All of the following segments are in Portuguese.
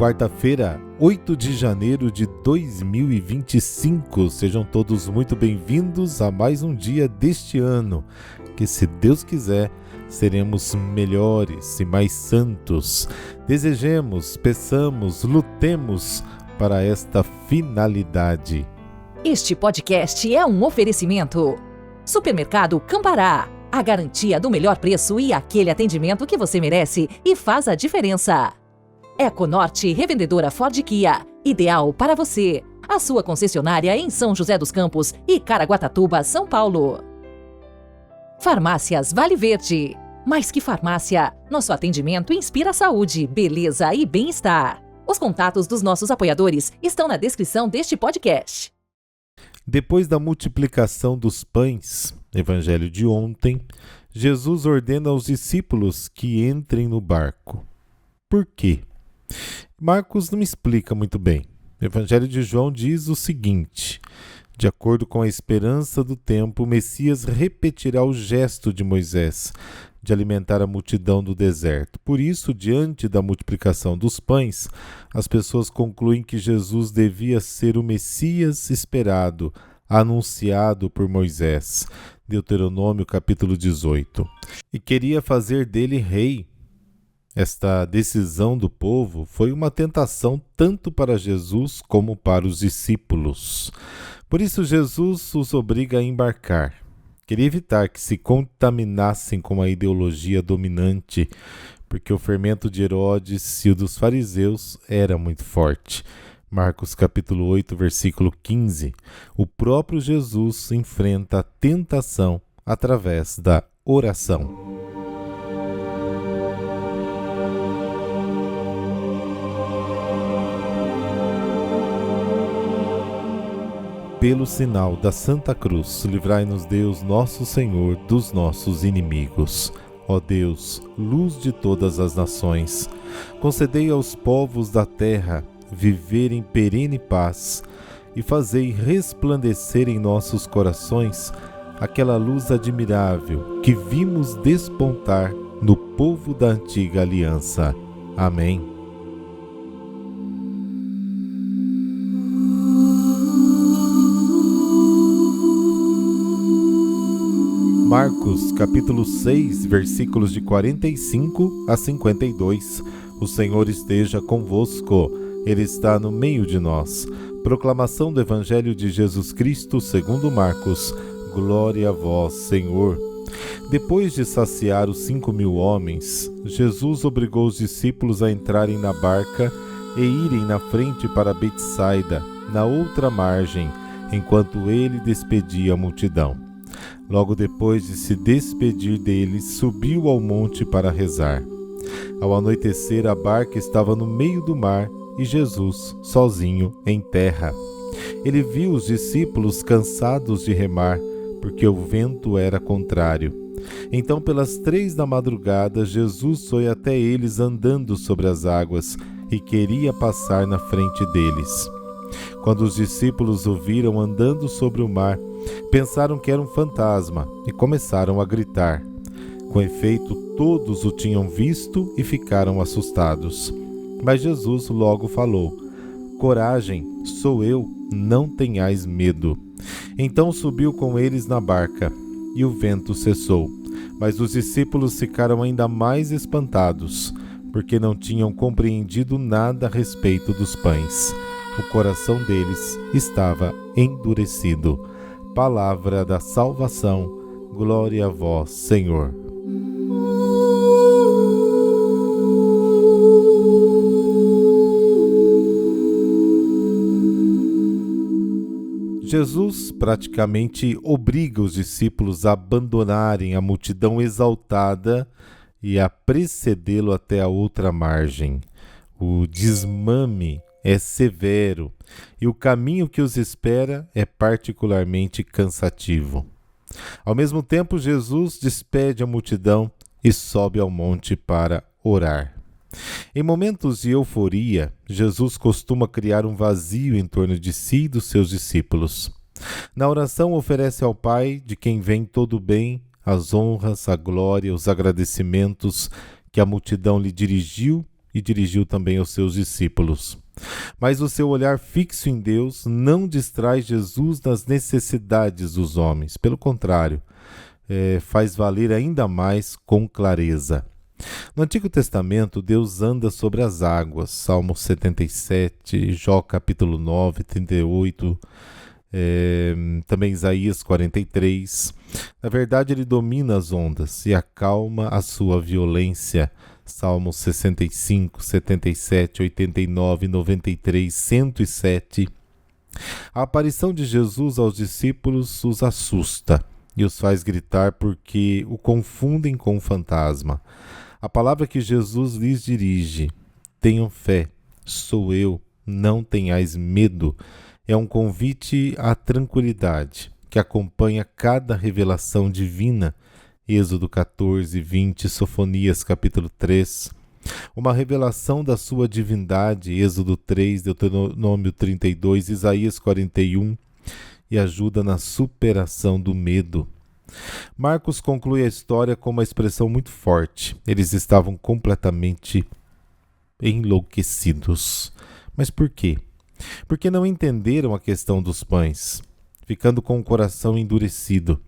Quarta-feira, 8 de janeiro de 2025. Sejam todos muito bem-vindos a mais um dia deste ano, que, se Deus quiser, seremos melhores e mais santos. Desejemos, peçamos, lutemos para esta finalidade. Este podcast é um oferecimento. Supermercado Cambará, a garantia do melhor preço e aquele atendimento que você merece e faz a diferença. Econorte, revendedora Ford Kia, ideal para você. A sua concessionária em São José dos Campos e Caraguatatuba, São Paulo. Farmácias Vale Verde. Mais que farmácia, nosso atendimento inspira saúde, beleza e bem-estar. Os contatos dos nossos apoiadores estão na descrição deste podcast. Depois da multiplicação dos pães, Evangelho de ontem, Jesus ordena aos discípulos que entrem no barco. Por quê? Marcos não me explica muito bem. O Evangelho de João diz o seguinte: de acordo com a esperança do tempo, o Messias repetirá o gesto de Moisés, de alimentar a multidão do deserto. Por isso, diante da multiplicação dos pães, as pessoas concluem que Jesus devia ser o Messias esperado, anunciado por Moisés. Deuteronômio capítulo 18. E queria fazer dele rei. Esta decisão do povo foi uma tentação tanto para Jesus como para os discípulos. Por isso, Jesus os obriga a embarcar. Queria evitar que se contaminassem com a ideologia dominante, porque o fermento de Herodes e o dos fariseus era muito forte. Marcos capítulo 8, versículo 15. O próprio Jesus enfrenta a tentação através da oração. Pelo sinal da Santa Cruz, livrai-nos Deus nosso Senhor dos nossos inimigos. Ó Deus, luz de todas as nações, concedei aos povos da terra viver em perene paz e fazei resplandecer em nossos corações aquela luz admirável que vimos despontar no povo da antiga aliança. Amém. Marcos, capítulo 6, versículos de 45 a 52. O Senhor esteja convosco, Ele está no meio de nós. Proclamação do Evangelho de Jesus Cristo segundo Marcos. Glória a vós, Senhor. Depois de saciar os 5.000 homens, Jesus obrigou os discípulos a entrarem na barca e irem na frente para Betsaida, na outra margem, enquanto ele despedia a multidão. Logo depois de se despedir deles, subiu ao monte para rezar. Ao anoitecer, a barca estava no meio do mar e Jesus sozinho em terra. Ele viu os discípulos cansados de remar, porque o vento era contrário. Então, pelas 3 da madrugada, Jesus foi até eles andando sobre as águas e queria passar na frente deles. Quando os discípulos o viram andando sobre o mar, pensaram que era um fantasma e começaram a gritar. Com efeito, todos o tinham visto e ficaram assustados. Mas Jesus logo falou: coragem, sou eu, não tenhais medo. Então subiu com eles na barca e o vento cessou. Mas os discípulos ficaram ainda mais espantados, porque não tinham compreendido nada a respeito dos pães. O coração deles estava endurecido. Palavra da salvação. Glória a vós, Senhor. Jesus praticamente obriga os discípulos a abandonarem a multidão exaltada e a precedê-lo até a outra margem. O desmame é severo e o caminho que os espera é particularmente cansativo. Ao mesmo tempo, Jesus despede a multidão e sobe ao monte para orar. Em momentos de euforia, Jesus costuma criar um vazio em torno de si e dos seus discípulos. Na oração, oferece ao Pai, de quem vem todo o bem, as honras, a glória, os agradecimentos que a multidão lhe dirigiu e dirigiu também aos seus discípulos. Mas o seu olhar fixo em Deus não distrai Jesus das necessidades dos homens. Pelo contrário, faz valer ainda mais com clareza. No Antigo Testamento, Deus anda sobre as águas. Salmo 77, Jó capítulo 9, 38, também Isaías 43. Na verdade, ele domina as ondas e acalma a sua violência. Salmos 65, 77, 89, 93, 107. A aparição de Jesus aos discípulos os assusta e os faz gritar porque o confundem com um fantasma. A palavra que Jesus lhes dirige, tenham fé, sou eu, não tenhais medo, é um convite à tranquilidade que acompanha cada revelação divina. Êxodo 14, 20, Sofonias capítulo 3. Uma revelação da sua divindade, Êxodo 3, Deuteronômio 32, Isaías 41, e ajuda na superação do medo. Marcos conclui a história com uma expressão muito forte. Eles estavam completamente enlouquecidos. Mas por quê? Porque não entenderam a questão dos pães, ficando com o coração endurecido.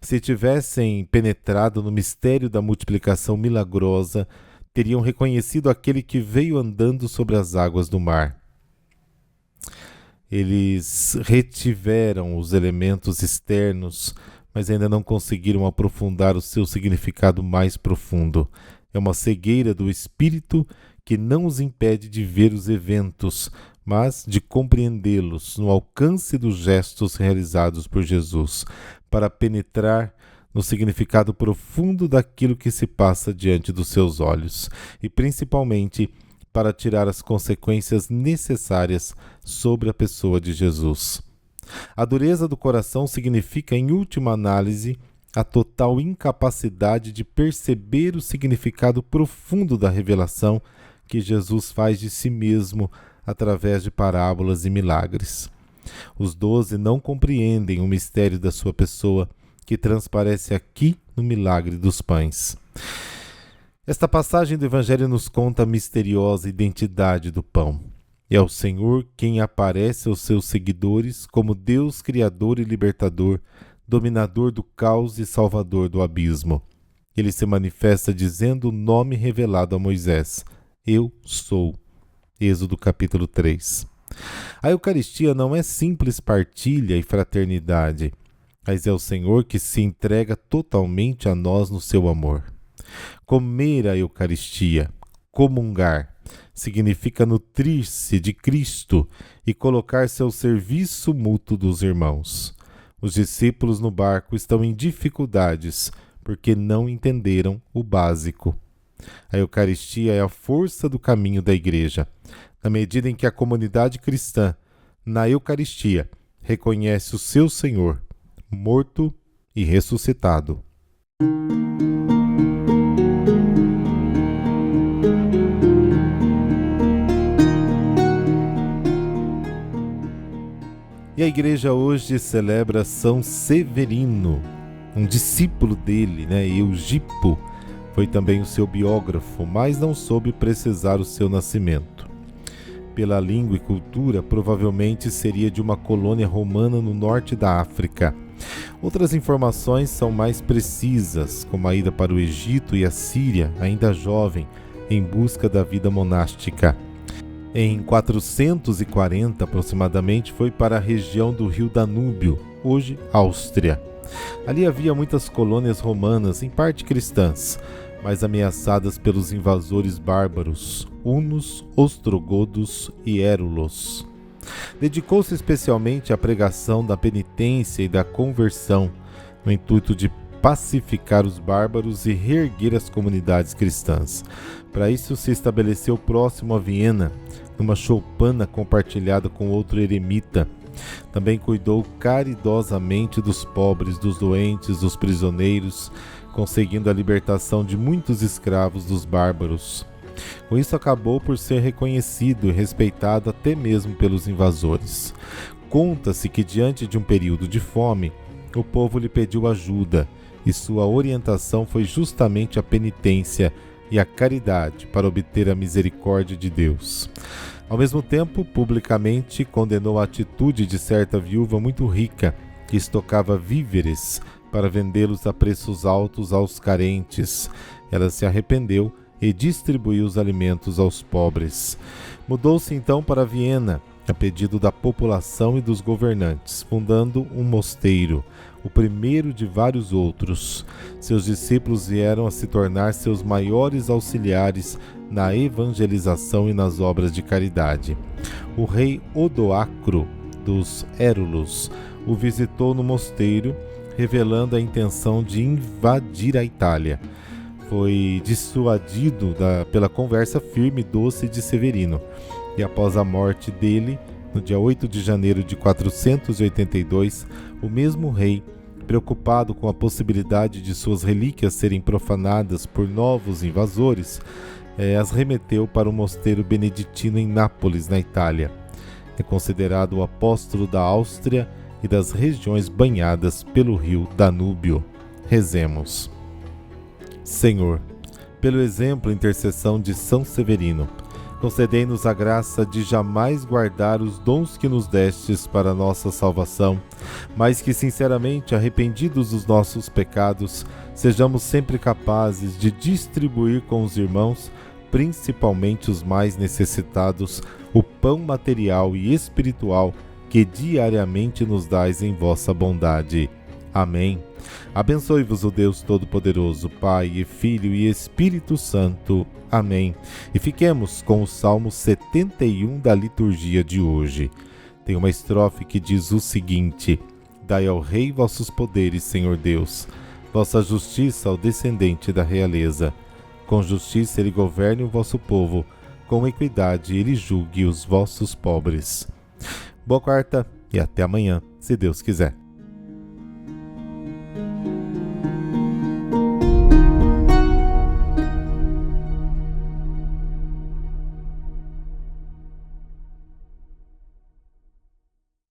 Se tivessem penetrado no mistério da multiplicação milagrosa, teriam reconhecido aquele que veio andando sobre as águas do mar. Eles retiveram os elementos externos, mas ainda não conseguiram aprofundar o seu significado mais profundo. É uma cegueira do espírito que não os impede de ver os eventos, mas de compreendê-los no alcance dos gestos realizados por Jesus, para penetrar no significado profundo daquilo que se passa diante dos seus olhos e, principalmente, para tirar as consequências necessárias sobre a pessoa de Jesus. A dureza do coração significa, em última análise, a total incapacidade de perceber o significado profundo da revelação que Jesus faz de si mesmo através de parábolas e milagres. Os 12 não compreendem o mistério da sua pessoa, que transparece aqui no milagre dos pães. Esta passagem do Evangelho nos conta a misteriosa identidade do pão. É o Senhor quem aparece aos seus seguidores como Deus Criador e Libertador, dominador do caos e Salvador do abismo. Ele se manifesta dizendo o nome revelado a Moisés: Eu sou. Êxodo capítulo 3. A Eucaristia não é simples partilha e fraternidade, mas é o Senhor que se entrega totalmente a nós no seu amor. Comer a Eucaristia, comungar, significa nutrir-se de Cristo e colocar-se ao serviço mútuo dos irmãos. Os discípulos no barco estão em dificuldades porque não entenderam o básico. A Eucaristia é a força do caminho da Igreja, na medida em que a comunidade cristã, na Eucaristia, reconhece o seu Senhor, morto e ressuscitado. E a Igreja hoje celebra São Severino, um discípulo dele, Eugipo. Foi também o seu biógrafo, mas não soube precisar o seu nascimento. Pela língua e cultura, provavelmente seria de uma colônia romana no norte da África. Outras informações são mais precisas, como a ida para o Egito e a Síria, ainda jovem, em busca da vida monástica. Em 440, aproximadamente, foi para a região do rio Danúbio, hoje Áustria. Ali havia muitas colônias romanas, em parte cristãs, mas ameaçadas pelos invasores bárbaros, hunos, ostrogodos e érulos. Dedicou-se especialmente à pregação da penitência e da conversão, no intuito de pacificar os bárbaros e reerguer as comunidades cristãs. Para isso se estabeleceu próximo a Viena, numa choupana compartilhada com outro eremita. Também cuidou caridosamente dos pobres, dos doentes, dos prisioneiros, conseguindo a libertação de muitos escravos dos bárbaros. Com isso acabou por ser reconhecido e respeitado até mesmo pelos invasores. Conta-se que diante de um período de fome, o povo lhe pediu ajuda, e sua orientação foi justamente a penitência, e a caridade para obter a misericórdia de Deus. Ao mesmo tempo, publicamente condenou a atitude de certa viúva muito rica que estocava víveres para vendê-los a preços altos aos carentes. Ela se arrependeu e distribuiu os alimentos aos pobres. Mudou-se então para Viena, a pedido da população e dos governantes, fundando um mosteiro, o primeiro de vários outros. Seus discípulos vieram a se tornar seus maiores auxiliares na evangelização e nas obras de caridade. O rei Odoacro dos Érulos o visitou no mosteiro, revelando a intenção de invadir a Itália. Foi dissuadido pela conversa firme e doce de Severino, e após a morte dele, no dia 8 de janeiro de 482, o mesmo rei, preocupado com a possibilidade de suas relíquias serem profanadas por novos invasores, as remeteu para o mosteiro beneditino em Nápoles, na Itália. É considerado o apóstolo da Áustria e das regiões banhadas pelo rio Danúbio. Rezemos. Senhor, pelo exemplo e intercessão de São Severino, concedei-nos a graça de jamais guardar os dons que nos destes para a nossa salvação, mas que, sinceramente arrependidos dos nossos pecados, sejamos sempre capazes de distribuir com os irmãos, principalmente os mais necessitados, o pão material e espiritual que diariamente nos dais em vossa bondade. Amém. Abençoe-vos o Deus Todo-Poderoso, Pai e Filho e Espírito Santo. Amém. E fiquemos com o Salmo 71 da liturgia de hoje. Tem uma estrofe que diz o seguinte: Dai ao Rei vossos poderes, Senhor Deus, vossa justiça ao descendente da realeza. Com justiça ele governe o vosso povo, com equidade ele julgue os vossos pobres. Boa quarta e até amanhã, se Deus quiser.